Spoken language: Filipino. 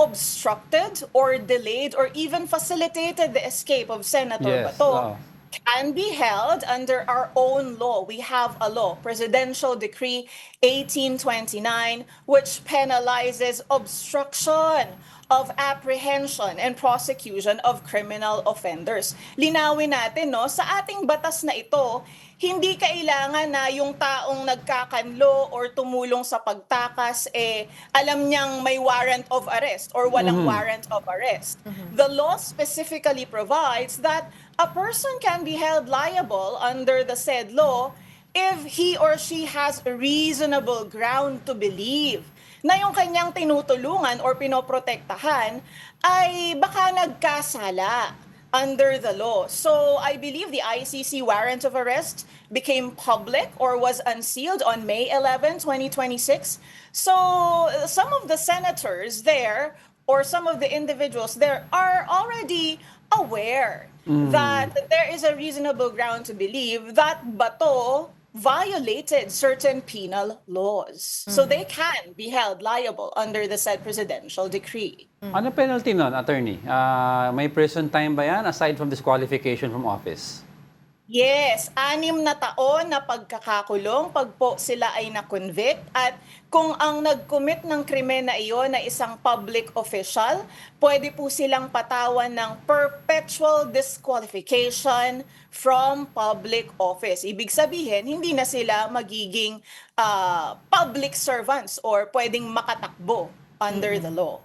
obstructed or delayed or even facilitated the escape of Senator Yes, Bato can be held under our own law. We have a law, Presidential Decree 1829, which penalizes obstruction of apprehension and prosecution of criminal offenders. Linawin natin, no, sa ating batas na ito, hindi kailangan na yung taong nagkakanlo or tumulong sa pagtakas, alam niyang may warrant of arrest or walang warrant of arrest. The law specifically provides that a person can be held liable under the said law if he or she has a reasonable ground to believe na yung kanyang tinutulungan or pinoprotektahan ay baka nagkasala under the law. So I believe the ICC warrant of arrest became public or was unsealed on May 11, 2026. So some of the senators there or some of the individuals there are already aware that there is a reasonable ground to believe that Bato violated certain penal laws. So they can be held liable under the said presidential decree. Ano penalty nun, attorney? May prison time ba yan aside from disqualification from office? Yes, 6 na taon na pagkakakulong pag po sila ay na-convict at kung ang nag-commit ng krimen na iyon na isang public official, pwede po silang patawan ng perpetual disqualification from public office. Ibig sabihin, hindi na sila magiging public servants or pwedeng makatakbo under the law.